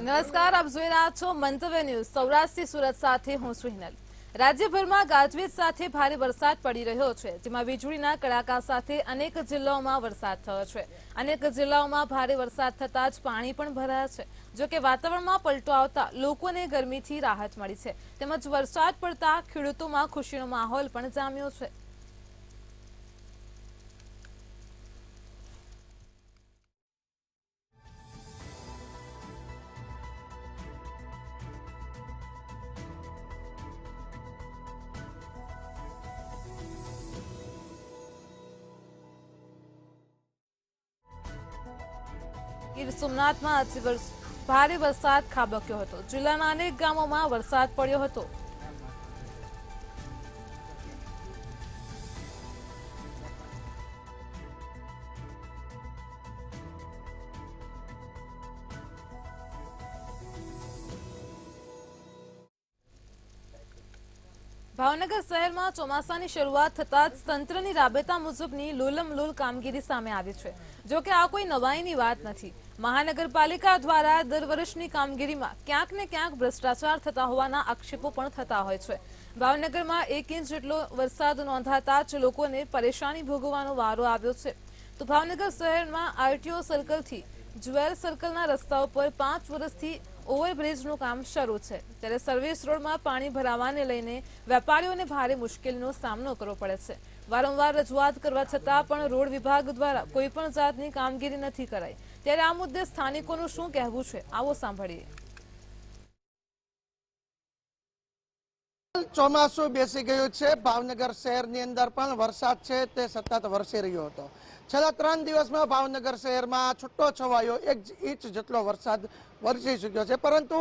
નમસ્કાર, આપ જોઈ રહ્યા છો મંતવ્ય ન્યૂઝ સૌરાષ્ટ્રથી સુરત સાથે હું છું હિનલ। રાજ્યભરમાં ગાજવીજ સાથે ભારે વરસાદ પડી રહ્યો છે, જેમાં વીજળીના કડાકા સાથે અનેક જિલ્લાઓમાં વરસાદ થયો છે। અનેક જિલ્લાઓમાં ભારે વરસાદ થતાં જ પાણી પણ ભરાયા છે। જો કે વાતાવરણમાં પલટો આવતા લોકોને ગરમીથી રાહત મળી છે, તેમજ વરસાદ પડતા ખેડૂતોમાં ખુશીનો માહોલ પણ જામ્યો છે। ગીર સોમનાથમાં આજે ભારે વરસાદ ખાબક્યો હતો। જિલ્લાના અનેક ગામોમાં વરસાદ પડ્યો હતો। ભાવનગર શહેરમાં ચોમાસાની શરૂઆત થતાં જ તંત્રની રાબેતા મુજબની લોલમલોલ કામગીરી સામે આવી છે। જો કે આ કોઈ નવાઈની વાત નથી। મહાનગરપાલિકા દ્વારા દર વર્ષની કામગીરીમાં ક્યાંક ને ક્યાંક ભ્રષ્ટાચાર થતા હોવાના આક્ષેપો પણ થતા હોય છે। ભાવનગરમાં 1 ઇંચ જેટલો વરસાદ નોંધાતા જ લોકોને પરેશાની ભોગવવાનો વારો આવ્યો છે। તો ભાવનગર શહેરમાં આરટીઓ સર્કલથી જ્વેલ સર્કલના રસ્તાઓ પર 5 વર્ષથી ઓવરબ્રિજનું કામ શરૂ છે, ત્યારે સર્વિસ રોડમાં પાણી ભરાવાને લઈને વેપારીઓને ભારે મુશ્કેલીનો સામનો કરવો પડે છે। વારંવાર રજૂઆત કરવા છતાં પણ રોડ વિભાગ દ્વારા કોઈ પણ જાતની કામગીરી નથી કરાઈ, ત્યારે આ મુદ્દે સ્થાનિકોનું શું કહેવું છે, આવો સાંભળીએ। ચોમાસું બેસી ગયું છે। ભાવનગર શહેરની અંદર પણ વરસાદ છે તે સતત વરસી રહ્યો હતો। છેલ્લા 3 દિવસમાં ભાવનગર શહેરમાં છૂટો છવાયો 1 ઇંચ જેટલો વરસાદ વરસી ચૂક્યો છે, પરંતુ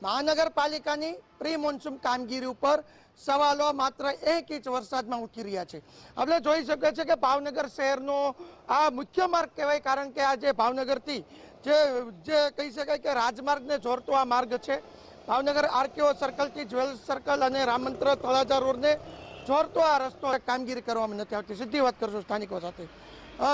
મહાનગરપાલિકાની પ્રી મોન્સૂન કામગીરી ઉપર સવાલો માત્ર 1 ઇંચ વરસાદમાં ઉઠી રહ્યા છે। આપણે જોઈ શકીએ છીએ કે ભાવનગર શહેરનો આ મુખ્ય માર્ગ કહેવાય, કારણ કે આ જે ભાવનગરથી જે કહી શકાય કે રાજમાર્ગને જોડતો આ માર્ગ છે। ભાવનગર આરટીઓ સર્કલથી જ્વેલ સર્કલ અને રામમંત્ર તળાજા રોડને જોડતો આ રસ્તો કામગીરી કરવામાં નથી આવતી। સીધી વાત કરશું સ્થાનિકો સાથે।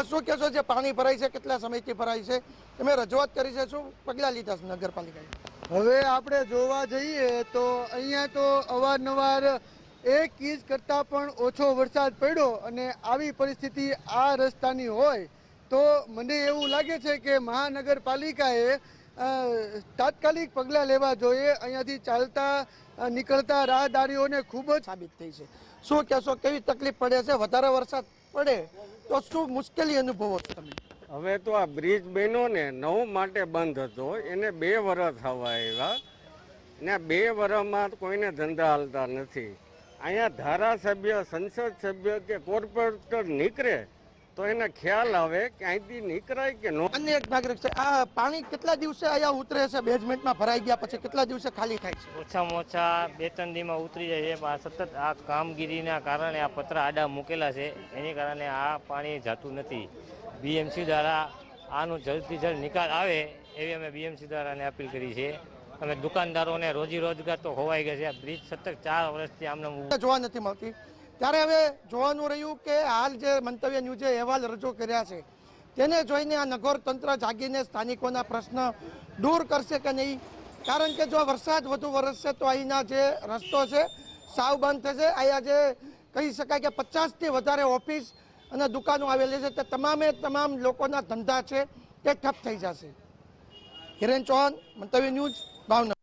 શું કહેશો, જે પાણી ભરાય છે કેટલા સમયથી ભરાય છે, તમે રજૂઆત કરી છે, શું પગલાં લીધા છે નગરપાલિકાએ? હવે આપણે જોવા જઈએ તો અહીંયા તો અવારનવાર 1 ઇંચ કરતાં પણ ઓછો વરસાદ પડ્યો અને આવી પરિસ્થિતિ આ રસ્તાની હોય તો મને એવું લાગે છે કે મહાનગરપાલિકાએ તાત્કાલિક પગલાં લેવા જોઈએ। અહીંયાથી ચાલતા નીકળતા રાહદારીઓને ખૂબ જ સાબિત થઈ છે। શું કહેશો, કેવી તકલીફ પડે છે? વધારે વરસાદ પડે તો શું મુશ્કેલી અનુભવો છો તમે? હવે તો આ બ્રિજ બન્યો ને નવ માટે બંધ હતો, એને 2 વર્ષ થવા આવ્યા ને 2 વર્ષમાં કોઈને ધંધા હાલતા નથી। અહીંયા ધારાસભ્ય, સંસદ સભ્ય કે કોર્પોરેટર નીકળે તો એને ખ્યાલ આવે કે અહીંથી નીકળાય કે નો। અન્ય એક નાગરિક છે, આ પાણી કેટલા દિવસે અહીંયા ઉતરે છે? બેઝમેન્ટમાં ભરાઈ ગયા પછી કેટલા દિવસે ખાલી થાય છે? ઓછામાં ઓછા 2-3 દીમાં ઉતરી જાય છે। આ સતત આ કામગીરીના કારણે આ પતરા આડા મૂકેલા છે, એની કારણે આ પાણી જતું નથી। બીએમસી દ્વારા આનું જલ્દથી જલ્દ નિકાલ આવે એવી અમે બીએમસી દ્વારાને અપીલ કરી છે। અમે દુકાનદારોને રોજી રોજગાર તો ખોવાઈ ગયા છે। આ બ્રિજ સતત 4 વર્ષથી આમને જોવા નથી મળતી, ત્યારે હવે જોવાનું રહ્યું કે હાલ જે મંતવ્ય ન્યૂઝે અહેવાલ રજૂ કર્યા છે તેને જોઈને આ નગર તંત્ર જાગીને સ્થાનિકોના પ્રશ્ન દૂર કરશે કે નહીં, કારણ કે જો વરસાદ વધુ વરસશે તો અહીંના જે રસ્તો છે સાવ બંધ થશે। અહીંયા જે કહી શકાય કે 50થી વધારે ઓફિસ અને દુકાનો આવેલી છે તે તમામે તમામ લોકોના ધંધા છે તે ઠપ થઈ જશે। હિરેન ચૌહાણ, મંતવ્ય ન્યૂઝ, ભાવનગર।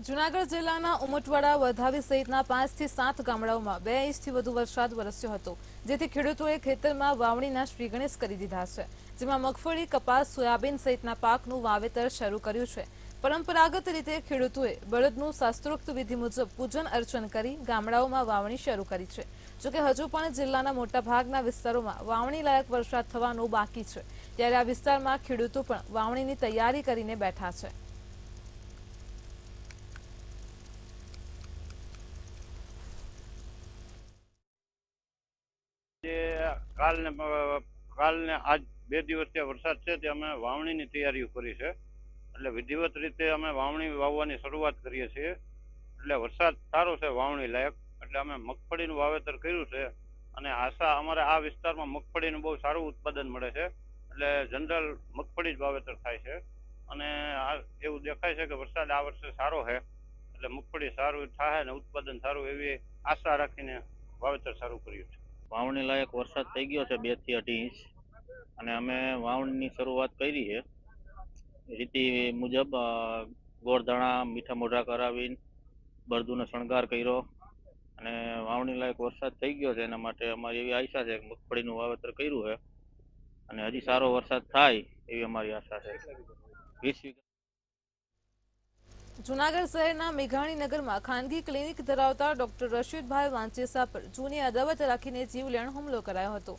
જૂનાગઢ જિલ્લાના ઉમટવાડા, વધાવી સહિતના 5 થી 7 ગામડાઓમાં 2 ઇંચથી વધુ વરસાદ વરસ્યો હતો, જેથી ખેડૂતોએ ખેતરમાં વાવણીના શ્રી ગણેશ કરી દીધા છે, જેમાં મગફળી, કપાસ, સોયાબીન સહિતના પાકનું વાવેતર શરૂ કર્યું છે। પરંપરાગત રીતે ખેડૂતોએ બળદનું શાસ્ત્રોક્ત વિધિ મુજબ પૂજન અર્ચન કરી ગામડાઓમાં વાવણી શરૂ કરી છે। જોકે હજુ પણ જિલ્લાના મોટાભાગના વિસ્તારોમાં વાવણી લાયક વરસાદ થવાનો બાકી છે, ત્યારે આ વિસ્તારમાં ખેડૂતો પણ વાવણીની તૈયારી કરીને બેઠા છે। કાલને આજ 2 દિવસથી વરસાદ છે તે અમે વાવણીની તૈયારીઓ કરી છે। એટલે વિધિવત રીતે અમે વાવણી વાવવાની શરૂઆત કરીએ છીએ। એટલે વરસાદ સારો છે વાવણી લાયક, એટલે અમે મગફળીનું વાવેતર કર્યું છે અને આશા અમારે આ વિસ્તારમાં મગફળીનું બહુ સારું ઉત્પાદન મળે છે, એટલે જનરલ મગફળી જ વાવેતર થાય છે। અને આ એવું દેખાય છે કે વરસાદ આ વર્ષે સારો છે, એટલે મગફળી સારું થાય ને ઉત્પાદન સારું એવી આશા રાખીને વાવેતર સારું કર્યું છે. વાવણી લાયક વરસાદ થઈ ગયો છે 2 થી 2.5 ઇંચ, અને અમે વાવણીની શરૂઆત કરી છે રીતિ મુજબ. ગોળધાણા મીઠા મોઢા કરાવીને બળદુનો શણગાર કર્યો અને વાવણી લાયક વરસાદ થઈ ગયો છે. એના માટે અમારી એવી આશા છે કે મગફળીનું વાવેતર કર્યું છે અને હજી સારો વરસાદ થાય એવી અમારી આશા છે. 20 વીઘા જૂનાગઢ શહેરના મેઘાણી નગરમાં ખાનગી ક્લિનિક ધરાવતા ડોક્ટર રશીદભાઈ વાંચેસા પર જૂની અદાવત રાખીને જીવલેણ હુમલો કરાયો હતો.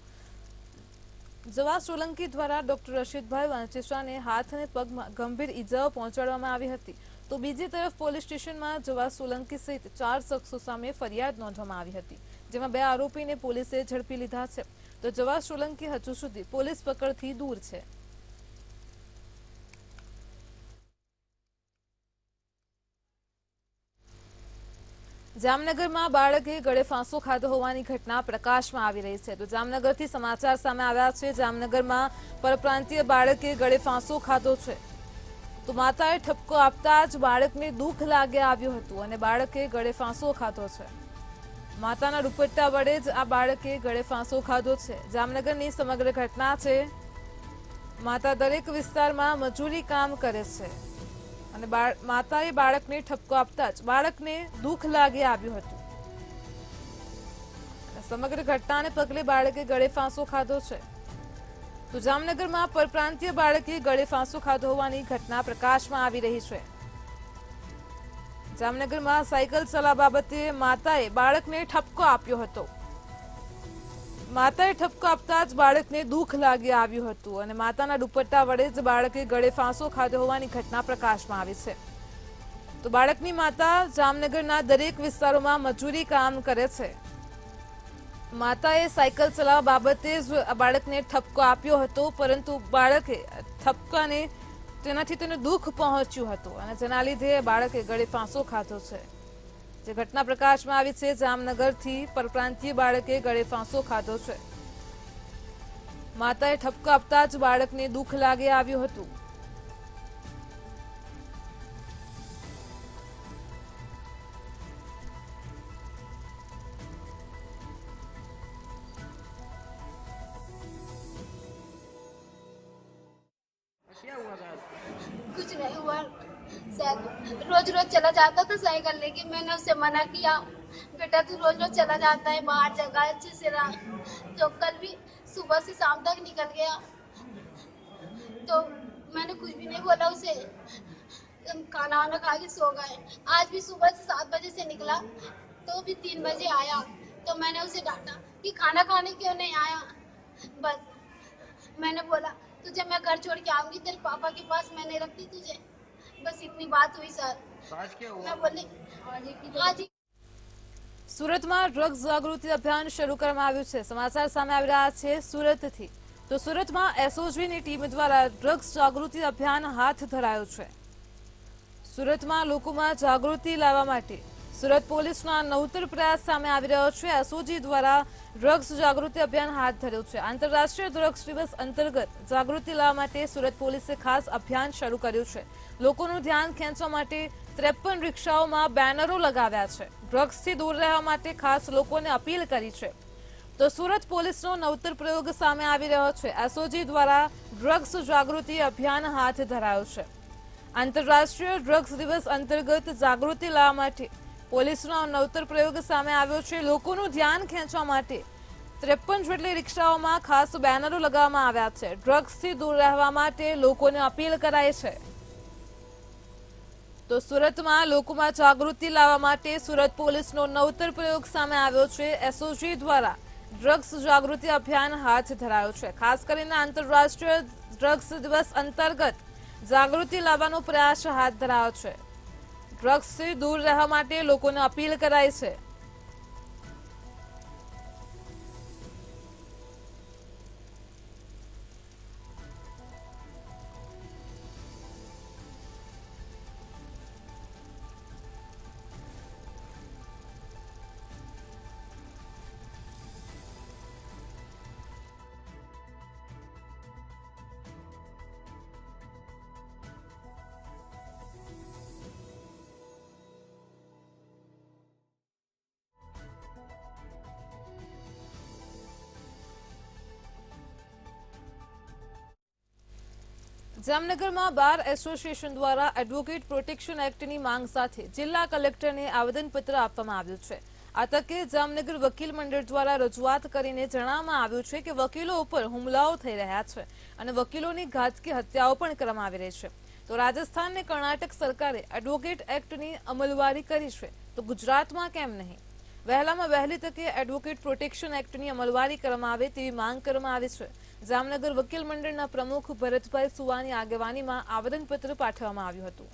જવા સોલંકી દ્વારા ડોક્ટર રશીદભાઈ વાંચેસાને હાથ અને પગમાં ગંભીર ઈજાઓ પહોંચાડવામાં આવી હતી, તો બીજી તરફ પોલીસ સ્ટેશનમાં જવા સોલંકી સહિત 4 શખ્સો સામે ફરિયાદ નોંધવામાં આવી હતી, જેમાં 2 આરોપીને પોલીસે ઝડપી લીધા છે, તો જવા સોલંકી હજુ સુધી પોલીસ પકડથી દૂર છે. જામનગરમાં બાળકે ગળે ફાંસો ખાધો હોવાની ઘટના પ્રકાશમાં આવી રહી છે, તો જામનગરથી સમાચાર સામે આવ્યા છે. જામનગરમાં પરપ્રાંતીય બાળકે ગળે ફાંસો ખાધો છે, તો માતાએ ઠપકો આપતા જ બાળકને દુઃખ લાગે આવ્યું હતું અને બાળકે ગળે ફાંસો ખાધો છે. માતાના દુપટ્ટા વડે જ આ બાળકે ગળે ફાંસો ખાધો છે. જામનગરની સમગ્ર ઘટના છે. માતા દરેક વિસ્તારમાં મજૂરી કામ કરે છે અને માતાએ બાળકને ઠપકો આપતા જ બાળકને દુઃખ લાગે આવ્યું હતું. સમગ્ર ઘટનાને પગલે બાળકે ગળે ફાંસો ખાધો છે. તો જામનગરમાં પરપ્રાંતીય બાળકે ગળે ફાંસો ખાધો હોવાની ઘટના પ્રકાશમાં આવી રહી છે. જામનગરમાં સાયકલ ચલાવવા બાબતે માતાએ બાળકને ઠપકો આપ્યો હતો. માતાએ ઠપકો આપતા જ બાળકને દુઃખ લાગી આવ્યું હતું અને માતાના દુપટ્ટા વડે જ બાળકે ગળે ફાંસો ખાધો હોવાની ઘટના પ્રકાશમાં આવી છે. તો બાળકની માતા જામનગરના દરેક વિસ્તારોમાં મજૂરી કામ કરે છે. માતાએ સાયકલ ચલાવવા બાબતે જ બાળકને ઠપકો આપ્યો હતો, પરંતુ બાળકે ઠપકાને તેનાથી તેને દુઃખ પહોંચ્યું હતું અને જેના લીધે બાળકે ગળે ફાંસો ખાધો છે. જે ઘટના પ્રકાશમાં આવી છે, જામનગરથી પરપ્રાંતીય બાળકે ગળે ફાંસો ખાધો છે. માતાએ ઠપકો આપતા જ બાળકને દુઃખ લાગે આવ્યું હતું. कुछ नहीं हुआ सर, रोज रोज चला जाता था साइकिल लेके। मैंने उससे मना किया, बेटा तू रोज रोज चला जाता है बाहर जगह अच्छे से रहा। तो कल भी सुबह से शाम तक निकल गया, तो मैंने कुछ भी नहीं बोला उसे, खाना वाना खा के सो गए। आज भी सुबह से 7 बजे से निकला तो भी 3 बजे आया, तो मैंने उसे डांटा कि खाना खाने क्यों नहीं आया। बस मैंने बोला तुझे मैं घर छोड़ के आऊंगी, तेरे पापा के पास मैं नहीं रखती तुझे, बस इतनी बात हुई सर। आज क्या हुआ? मैं बोली आज સુરતમાં ડ્રગ્સ જાગૃતિ અભિયાન શરૂ કરવામાં આવ્યું છે. સમાચાર સામે આવી રહ્યા છે સુરતથી. તો સુરતમાં એસઓજીની ટીમ દ્વારા ડ્રગ્સ જાગૃતિ અભિયાન હાથ ધરાયું છે. સુરતમાં લોકોમાં જાગૃતિ લાવવા માટે સુરત પોલીસના નવતર પ્રયાસ સામે આવી રહ્યો છે. એસઓજી દ્વારા ડ્રગ્સ જાગૃતિ અભિયાન હાથ ધર્યું છે. આંતરરાષ્ટ્રીય ડ્રગ્સ દિવસ અંતર્ગત જાગૃતિ લાવવા માટે સુરત પોલીસે ખાસ અભિયાન શરૂ કર્યું છે. લોકોનું ધ્યાન ખેંચવા માટે 53 રિક્ષાઓમાં બેનરો લગાવ્યા છે. ડ્રગ્સથી દૂર રહેવા માટે ખાસ લોકોને અપીલ કરી છે. તો સુરત પોલીસનો નવતર પ્રયોગ સામે આવી રહ્યો છે. એસઓજી દ્વારા ડ્રગ્સ જાગૃતિ અભિયાન હાથ ધરાયું છે. આંતરરાષ્ટ્રીય ડ્રગ્સ દિવસ અંતર્ગત જાગૃતિ લાવવા માટે પોલીસનો નવતર પ્રયોગ સામે આવ્યો છે. લોકોનું ધ્યાન ખેંચવા માટે 53 જેટલી રિક્ષાઓમાં ખાસ બેનરો લગાવવામાં આવ્યા છે. ડ્રગ્સથી દૂર રહેવા માટે લોકોને અપીલ કરાઈ છે. તો સુરતમાં લોકોમાં જાગૃતિ લાવવા માટે સુરત પોલીસનો નવતર પ્રયોગ સામે આવ્યો છે. એસઓજી દ્વારા ડ્રગ્સ જાગૃતિ અભિયાન હાથ ધરાયો છે. ખાસ કરીને આંતરરાષ્ટ્રીય ડ્રગ્સ દિવસ અંતર્ગત જાગૃતિ લાવવાનો પ્રયાસ હાથ ધરાયો છે. ડ્રગ્સથી દૂર રહેવા માટે લોકોને અપીલ કરાઈ છે. જામનગરમાં બાર એસોસિએશન દ્વારા એડવોકેટ પ્રોટેક્શન એક્ટની માંગ સાથે જિલ્લા કલેક્ટરને આવેદનપત્ર આપવામાં આવ્યું છે. આ તકે જામનગર વકીલ મંડળ દ્વારા રજૂઆત કરીને જણાવવામાં આવ્યું છે કે વકીલો ઉપર હુમલાઓ થઈ રહ્યા છે અને વકીલોની ઘાતકી હત્યાઓ પણ કરવામાં આવી રહી છે. તો રાજસ્થાન અને કર્ણાટક સરકારે એડવોકેટ એક્ટની અમલવારી કરી છે, તો ગુજરાતમાં કેમ નહીં? વહેલામાં વહેલી તકે એડવોકેટ પ્રોટેક્શન એક્ટની અમલવારી કરવામાં આવે તેવી માંગ કરવામાં આવી છે. જામનગર વકીલ મંડળના પ્રમુખ ભરતભાઈ સુવાની આગેવાનીમાં આવેદનપત્ર પાઠવવામાં આવ્યું હતું.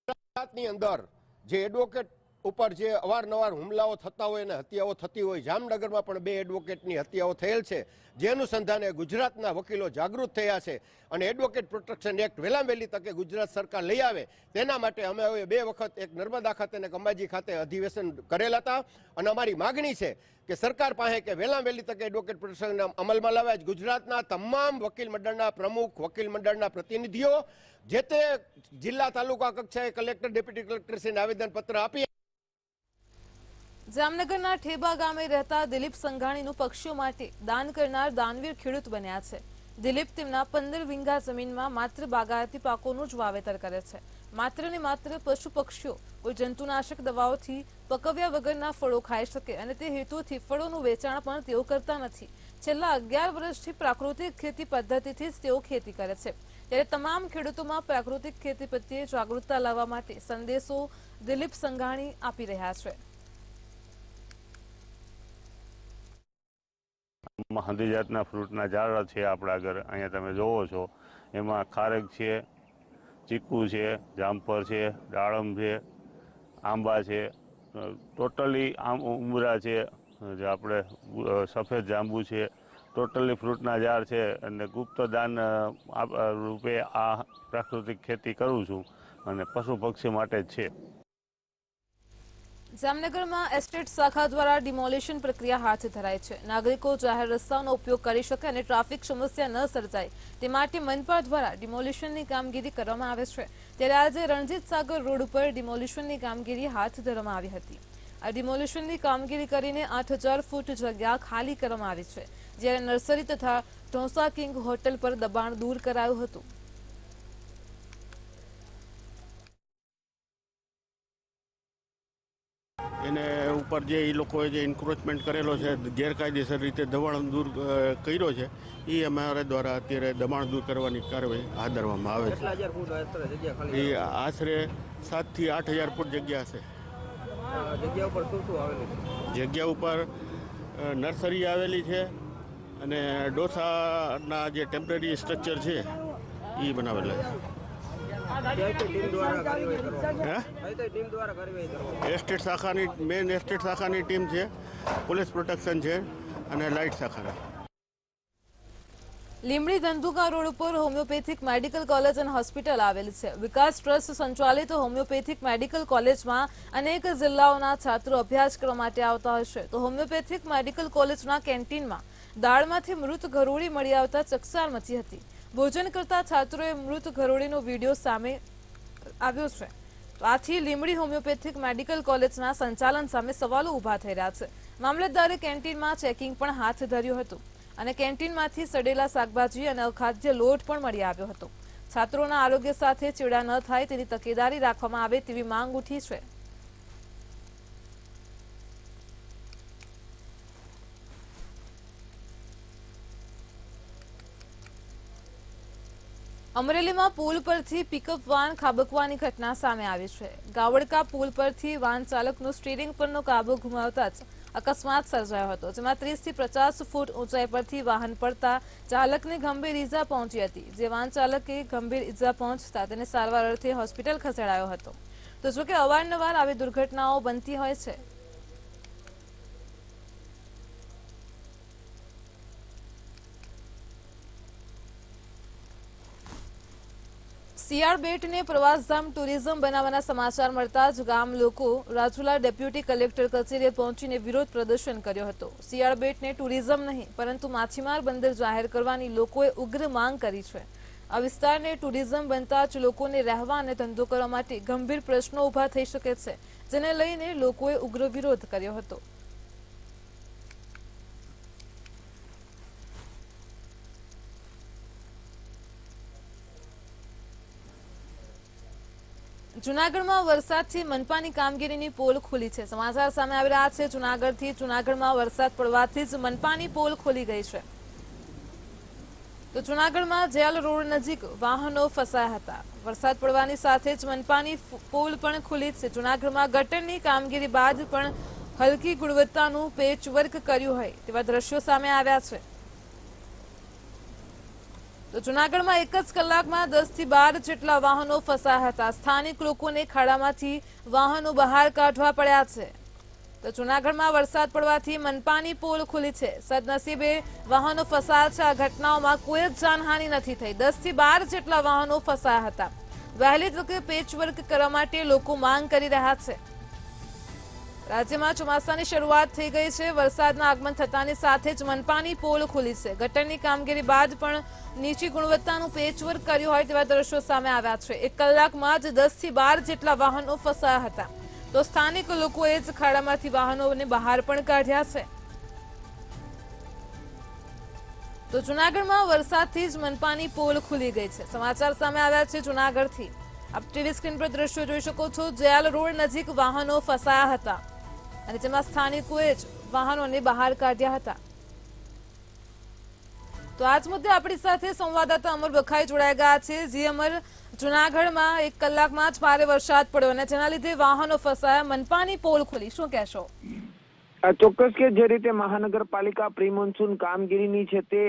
ગુજરાતની અંદર જે એડવોકેટ ઉપર જે અવારનવાર હુમલાઓ થતા હોય અને હત્યાઓ થતી હોય, જામનગરમાં પણ 2 એડવોકેટની હત્યાઓ થયેલ છે. જે અનુસંધાને ગુજરાતના વકીલો જાગૃત થયા છે અને એડવોકેટ પ્રોટેક્શન એક્ટ વહેલામાં વહેલી તકે ગુજરાત સરકાર લઈ આવે તેના માટે અમે હવે 2 વખત એક નર્મદા ખાતે અને અંબાજી ખાતે અધિવેશન કરેલા હતા અને અમારી માગણી છે કે સરકાર પાસે કે વહેલામાં વહેલી તકે એડવોકેટ પ્રોટેક્શન અમલમાં લાવે. ગુજરાતના તમામ વકીલ મંડળના પ્રમુખ, વકીલ મંડળના પ્રતિનિધિઓ જે તે જિલ્લા તાલુકા કક્ષાએ કલેક્ટર, ડેપ્યુટી કલેક્ટરશ્રીને આવેદનપત્ર આપી. જામનગરના ઠેબા ગામે રહેતા દિલીપ સંઘાણીનું પક્ષીઓ માટે દાન કરનાર દાનવીર ખેડૂત બન્યા છે. દિલીપ તેમના 15 વીંઘા જમીનમાં માત્ર બાગાયતી પાકોનું જ વાવેતર કરે છે. માત્ર ને માત્ર પશુ પક્ષીઓ કોઈ જંતુનાશક દવાઓથી પકવ્યા વગરના ફળો ખાઈ શકે અને તે હેતુથી ફળોનું વેચાણ પણ તેઓ કરતા નથી. છેલ્લા 11 વર્ષથી પ્રાકૃતિક ખેતી પદ્ધતિથી જ તેઓ ખેતી કરે છે. ત્યારે તમામ ખેડૂતોમાં પ્રાકૃતિક ખેતી પ્રત્યે જાગૃતતા લાવવા માટે સંદેશો દિલીપ સંઘાણી આપી રહ્યા છે. બધી જાતના ફ્રૂટના ઝાડ છે આપણા આગળ, અહીંયા તમે જોવો છો. એમાં ખારેક છે, ચીકુ છે, જામફળ છે, દાડમ છે, આંબા છે, ટોટલી ઉમરા છે, જે આપણે સફેદ જાંબુ છે, ટોટલી ફ્રૂટના ઝાડ છે. અને ગુપ્ત દાન રૂપે આ પ્રાકૃતિક ખેતી કરું છું અને પશુ પક્ષી માટે જ છે. જામનગરમાં એસ્ટેટ શાખા દ્વારા ડિમોલિશન પ્રક્રિયા હાથ ધરાઈ છે. નાગરિકો જાહેર રસ્તાનો ઉપયોગ કરી શકે અને ટ્રાફિક સમસ્યા ન સર્જાય તે માટે મનપા દ્વારા ડિમોલિશનની કામગીરી કરવામાં આવે છે. ત્યારે આજે રણજીત સાગર રોડ ઉપર ડિમોલિશનની કામગીરી હાથ ધરવામાં આવી હતી. આ ડિમોલિશનની કામગીરી કરીને 8000 ફૂટ જગ્યા ખાલી કરવામાં આવી છે. જ્યારે નર્સરી તથા ઢોસા કિંગ હોટલ પર દબાણ દૂર કરાયું હતું. એને ઉપર જે એ લોકોએ જે ઇન્ક્રોચમેન્ટ કરેલો છે, ગેરકાયદેસર રીતે દબાણ દૂર કર્યો છે, એ અમારા દ્વારા અત્યારે દબાણ દૂર કરવાની કાર્યવાહી હાથ ધરવામાં આવે છે. એ આશરે 7 થી 8000 ફૂટ જગ્યા છે. જગ્યા ઉપર નર્સરી આવેલી છે અને ડોસાના જે ટેમ્પરરી સ્ટ્રક્ચર છે એ બનાવેલા છે. એસ્ટેટ શાખાની મેન એસ્ટેટ શાખાની ટીમ છે, પોલીસ પ્રોટેક્શન છે અને લાઇટ શાખાના. લીંબડી ધંધુકા રોડ ઉપર હોમિયોપેથિક મેડિકલ કોલેજ અને હોસ્પિટલ આવેલ છે. વિકાસ ટ્રસ્ટ સંચાલિત હોમિયોપેથિક મેડિકલ કોલેજમાં અનેક જિલ્લાઓના છાત્રો અભ્યાસ કરવા માટે આવતા હશે. તો હોમિયોપેથિક મેડિકલ કોલેજના કેન્ટીનમાં દાળમાંથી મૃત ગરોળી મળી આવતા ચકચાર મચી હતી. ભોજન કરતા છાત્રોએ મૃત ગરોળીનો વિડીયો સામે આવ્યો છે. આથી લીંબડી હોમિયોપેથિક મેડિકલ કોલેજના સંચાલન સામે સવાલો ઊભા થઈ રહ્યા છે. મામલતદારે કેન્ટીનમાં ચેકિંગ પણ હાથ ધર્યું હતું અને કેન્ટીનમાંથી સડેલા શાકભાજી અને અખાદ્ય લોટ પણ મળી આવ્યો હતો. છાત્રોના આરોગ્ય સાથે ચેડા ન થાય તેની તકેદારી રાખવામાં આવે તેવી માંગ ઉઠી છે. અમરેલીમાં પુલ પરથી પિકઅપ વાન ખાબકવાની ઘટના સામે આવી છે. ગાવડકા પુલ પરથી વાન ચાલકનો સ્ટીરિંગ પરનો કાબુ ગુમાવતા જ અકસ્માત સર્જાયો હતો, જેમાં 30 થી 50 ફૂટ ઊંચાઈ પરથી વાહન પડતા ચાલકને ગંભીર ઈજા પહોંચી હતી. જે વાહન ચાલકે ગંભીર ઈજા પહોંચતા તેને સારવાર અર્થે હોસ્પિટલ ખસેડાયો હતો. તો જોકે અવારનવાર આવી દુર્ઘટનાઓ બનતી હોય છે. સિયાળ બેટને પ્રવાસધામ ટુરિઝમ બનાવવાના સમાચાર મળતા જ ગામ લોકો રાજુલા ડેપ્યુટી કલેક્ટર કચેરીએ પહોંચીને વિરોધ પ્રદર્શન કર્યો હતો. સિયાળ બેટને ટુરિઝમ નહીં પરંતુ માછીમાર બંદર જાહેર કરવાની લોકોએ ઉગ્ર માંગ કરી છે. આ વિસ્તારને ટુરિઝમ બનતા જ લોકોને રહેવા અને ધંધો કરવા માટે ગંભીર પ્રશ્નો ઊભા થઈ શકે છે, જેને લઈને લોકોએ ઉગ્ર વિરોધ કર્યો હતો. જૂનાગઢમાં વરસાદથી મનપાની કામગીરીની પોલ ખુલી છે. સમાચાર સામે આવી રહ્યા છે જૂનાગઢથી. જૂનાગઢમાં વરસાદ પડવાથી જ મનપાની પોલ ખુલી ગઈ છે. તો જૂનાગઢમાં જેલ રોડ નજીક વાહનો ફસાયા હતા. વરસાદ પડવાની સાથે જ મનપાની પોલ પણ ખુલી છે. જૂનાગઢમાં ગટરની કામગીરી બાદ પણ હલકી ગુણવત્તાનું પેચવર્ક કર્યું હોય તેવા દ્રશ્યો સામે આવ્યા છે. તો જૂનાગઢમાં એક જ કલાકમાં 10 થી 12 જેટલા વાહનો ફસાયા હતા. સ્થાનિક લોકોને ખાડામાંથી વાહનો બહાર કાઢવા પડ્યા છે. તો જૂનાગઢમાં વરસાદ પડવાથી મનપાની પોલ ખુલી છે. સદનસીબે વાહનો ફસાયા છે. આ ઘટનાઓમાં કોઈ જ જાનહાનિ નથી થઈ. 10 થી 12 જેટલા વાહનો ફસાયા હતા. વહેલી તકે પેચવર્ક કરવા માટે લોકો માંગ કરી રહ્યા છે. રાજ્યમાં ચોમાસાની શરૂઆત થઈ ગઈ છે. વરસાદના આગમન થતાની સાથે જ મનપાની પોલ ખુલી છે. ગટરની કામગીરી બાદ પણ નીચી ગુણવત્તાનું પેચવર્ક કર્યું હોય તેવા દ્રશ્યો સામે આવ્યા છે. એક કલાકમાં જ 10 થી 12 જેટલા વાહનો ફસાયા હતા. તો સ્થાનિક લોકોએ જ ખાડામાંથી વાહનોને બહાર પણ કાઢ્યા છે. તો જૂનાગઢમાં વરસાદથી જ મનપાની પોલ ખુલી ગઈ છે. સમાચાર સામે આવ્યા છે જૂનાગઢથી. આપ ટીવી સ્ક્રીન પર દ્રશ્યો જોઈ શકો છો. જેલ રોડ નજીક વાહનો ફસાયા હતા અને જેમાં સ્થાનિકોએ જ વાહનોને બહાર કાઢ્યા હતા. તો આજ મુદ્દે આપણી સાથે સંવાદદાતા અમર બખાઈ જોડાઈ ગયા છે. જી અમર, જૂનાગઢમાં એક કલાકમાં જ ભારે વરસાદ પડ્યો અને જેના લીધે વાહનો ફસાયા, મનપાની પોલ ખુલી, શું કહેશો? ચોક્કસ કે જે રીતે મહાનગરપાલિકા પ્રી મોન્સૂન કામગીરીની છે તે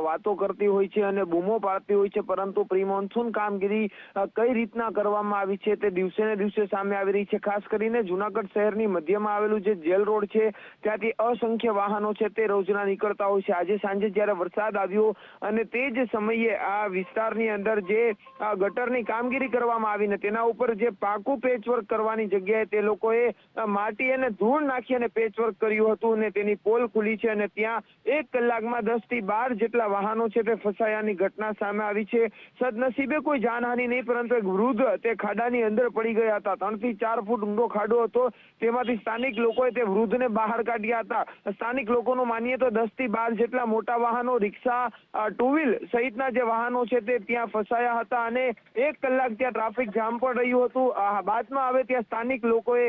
વાતો કરતી હોય છે અને બૂમો પાડતી હોય છે, પરંતુ પ્રી મોન્સૂન કામગીરી કઈ રીતના કરવામાં આવી છે તે દિવસે ને દિવસે સામે આવી રહી છે. ખાસ કરીને જૂનાગઢ શહેરની મધ્યમાં આવેલું જે જેલ રોડ છે ત્યાંથી અસંખ્ય વાહનો છે તે રોજના નીકળતા હોય છે. આજે સાંજે જ્યારે વરસાદ આવ્યો અને તે જ સમયે આ વિસ્તારની અંદર જે ગટરની કામગીરી કરવામાં આવી ને તેના ઉપર જે પાકું પેચવર્ક કરવાની જગ્યાએ તે લોકોએ માટી અને ધૂળ નાખી અને પેચવર્ક કર્યું હતું અને તેની પોલ ખુલી છે અને ત્યાં એક કલાકમાં 10 થી 12 જેટલા વાહનો છે તે ફસાયાની ઘટના સામે આવી છે. સદનસીબે કોઈ જાનહાનિ નહીં, પરંતુ એક વૃદ્ધ તે ખાડાની અંદર પડી ગયા હતા. 3 થી 4 ફૂટ ઊંડો ખાડો હતો. તેમાંથી સ્થાનિક લોકોએ તે વૃદ્ધને બહાર કાઢ્યા હતા. સ્થાનિક લોકોનું માનીએ તો 10 થી 12 જેટલા મોટા વાહનો, રિક્ષા, ટુ વ્હીલ સહિતના જે વાહનો છે તે ત્યાં ફસાયા હતા અને એક કલાક ત્યાં ટ્રાફિક જામ પણ રહ્યું હતું. બાદમાં હવે ત્યાં સ્થાનિક લોકોએ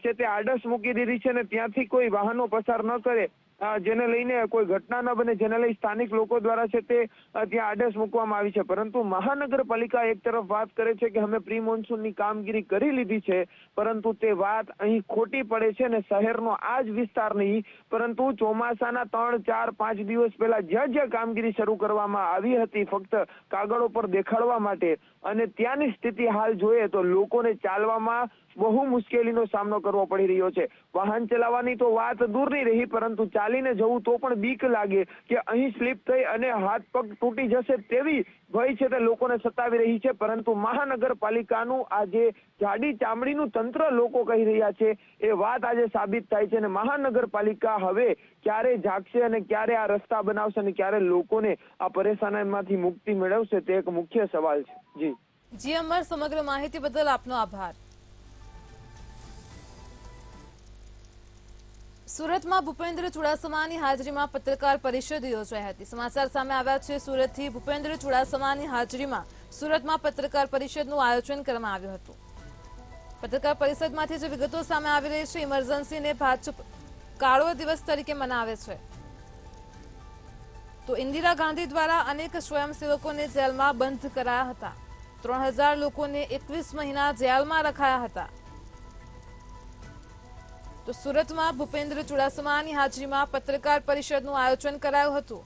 છે તે આડસ મૂકી દીધી છે અને ત્યાંથી કોઈ વાહનો પસાર ન કરે, જેને લઈને કોઈ ઘટના ન બને, જેને લઈ સ્થાનિક લોકો દ્વારા છે તે ત્યાં આડસ મૂકવામાં આવી છે. પરંતુ મહાનગરપાલિકા એક તરફ વાત કરે છે કે અમે પ્રી મોન્સૂનની કામગીરી કરી લીધી છે, પરંતુ તે વાત અહીં ખોટી પડે છે અને શહેરનો આ જ વિસ્તાર નહીં, પરંતુ ચોમાસાના 3, 4, 5 દિવસ પહેલા જ્યાં કામગીરી શરૂ કરવામાં આવી હતી ફક્ત કાગળો પર દેખાડવા માટે, અને ત્યાંની સ્થિતિ હાલ જોઈએ તો લોકોને ચાલવામાં બહુ મુશ્કેલીનો સામનો કરવો પડી રહ્યો છે. વાહન ચલાવવાની તો વાત દૂરની રહી, પરંતુ ચાલીને જવું તો પણ બીક લાગે કે અહીં સ્લીપ થઈ અને હાથ પગ તૂટી જશે તેવી ભય છે તે લોકોને સતાવી રહી છે. પરંતુ મહાનગરપાલિકાનું આ જે જાડી ચામડીનું તંત્ર લોકો કહી રહ્યા છે એ વાત આજે સાબિત થાય છે અને મહાનગરપાલિકા હવે ક્યારે જાગશે અને ક્યારે આ રસ્તા બનાવશે અને ક્યારે લોકોને આ પરેશાનીમાંથી મુક્તિ મેળવશે તે એક મુખ્ય સવાલ છે. જી અમર, સમગ્ર માહિતી બદલ આપનો આભાર. સુરતમાં ભૂપેન્દ્ર ચુડાસમાની હાજરીમાં પત્રકાર પરિષદ યોજાઈ હતી. સમાચાર સામે આવ્યા છે સુરતથી. ભૂપેન્દ્ર ચુડાસમાની હાજરીમાં સુરતમાં પત્રકાર પરિષદનું આયોજન કરવામાં આવ્યું હતું. પત્રકાર પરિષદમાંથી જે વિગતો સામે આવી રહી છે, ઇમરજન્સીને ભાજપ કાળો દિવસ તરીકે મનાવે છે. તો ઇન્દિરા ગાંધી દ્વારા અનેક સ્વયંસેવકોને જેલમાં બંધ કરાયા હતા. 3000 લોકોને 21 મહિના જેલમાં રખાયા હતા. તો સુરતમાં ભૂપેન્દ્ર ચુડાસમાની હાજરીમાં પત્રકાર પરિષદનું આયોજન કરાયું હતું.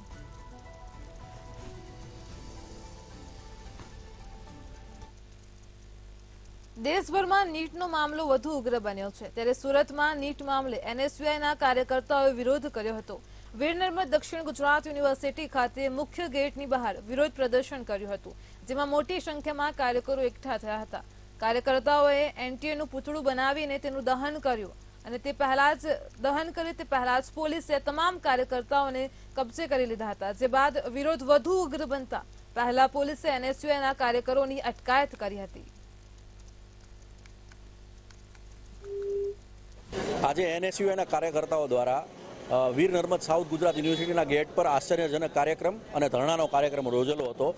દેશભરમાં નીટનો મામલો વધુ ઉગ્ર બન્યો છે, ત્યારે સુરતમાં નીટ મામલે એનએસયુઆઈના કાર્યકર્તાઓએ વિરોધ કર્યો હતો. વીર નર્મદ દક્ષિણ ગુજરાત યુનિવર્સિટી ખાતે મુખ્ય ગેટની બહાર વિરોધ પ્રદર્શન કર્યું હતું, જેમાં મોટી સંખ્યામાં કાર્યકરો એકઠા થયા હતા. કાર્યકર્તાઓએ એનટીએનું પૂતળું બનાવીને તેનું દહન કર્યું અને તે પહેલા જ પોલીસે તમામ કાર્યકર્તાઓને કબજે કરી લીધા હતા. જે બાદ વિરોધ વધુ ઉગ્ર બનતા પહેલા પોલીસે એનએસયુઆઈના કાર્યકરોની અટકાયત કરી હતી. આજે એનએસયુઆઈના કાર્યકર્તાઓ દ્વારા વીર નર્મદ સાઉથ ગુજરાત યુનિવર્સિટીના ગેટ પર આશ્ચર્યજનક કાર્યક્રમ અને ધરણાનો કાર્યક્રમ યોજેલો હતો.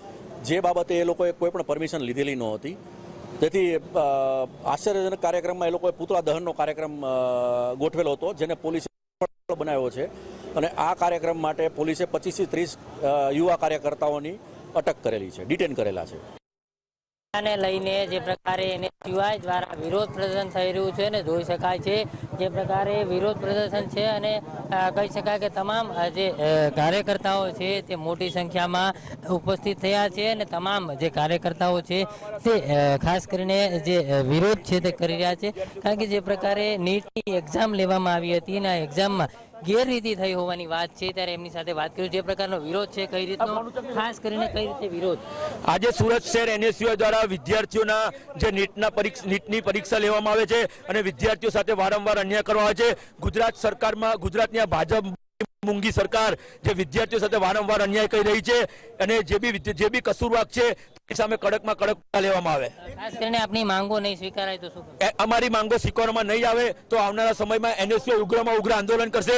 જે બાબતે એ લોકોએ કોઈ પણ પરમિશન લીધેલી નહોતી. તેથી આશ્ચર્યજનક કાર્યક્રમમાં એ લોકોએ પૂતળા દહનનો કાર્યક્રમ ગોઠવેલો હતો, જેને પોલીસે બનાવ્યો છે. અને આ કાર્યક્રમ માટે પોલીસે 25 થી 30 યુવા કાર્યકર્તાઓની અટક કરેલી છે, ડિટેન કરેલા છે. ને લઈને જે પ્રકારે NSUI દ્વારા વિરોધ પ્રદર્શન થઈ રહ્યું છે ને જોઈ શકાય છે જે પ્રકારે વિરોધ પ્રદર્શન છે અને કહી શકાય કે તમામ જે કાર્યકર્તાઓ છે તે મોટી સંખ્યામાં ઉપસ્થિત થયા છે અને તમામ જે કાર્યકર્તાઓ છે તે ખાસ કરીને જે વિરોધ છે તે કરી રહ્યા છે, કારણ કે જે પ્રકારે નીટની એક્ઝામ લેવામાં આવી હતી અને આ એક્ઝામમાં ગેરરીતિ થઈ હોવાની વાત છે. ત્યારે એમની સાથે વાત કર્યું જે પ્રકારનો વિરોધ છે, કઈ રીતનો, ખાસ કરીને કઈ રીતે વિરોધ. આજે સુરત શહેર NSUI દ્વારા વિદ્યાર્થીઓના જે નીટની પરીક્ષા લેવામાં આવે છે અને વિદ્યાર્થીઓ સાથે વારંવાર અન્યાય કરવામાં આવે છે. ગુજરાત સરકારમાં, ગુજરાતની આ ભાજપ મૂંગી સરકાર જે વિદ્યાર્થીઓ સાથે વારંવાર અન્યાય કરી રહી છે અને જે બી કસૂરવાર છે તે સામે કડકમાં કડક લેવામાં આવે. ખાસ કરીને આપની માંગો નહીં સ્વીકારાય તો શું? અમારી માંગો સ્વીકારવામાં નહીં આવે તો આવનારા સમયમાં NSUI ઉગ્રમાં ઉગ્ર આંદોલન કરશે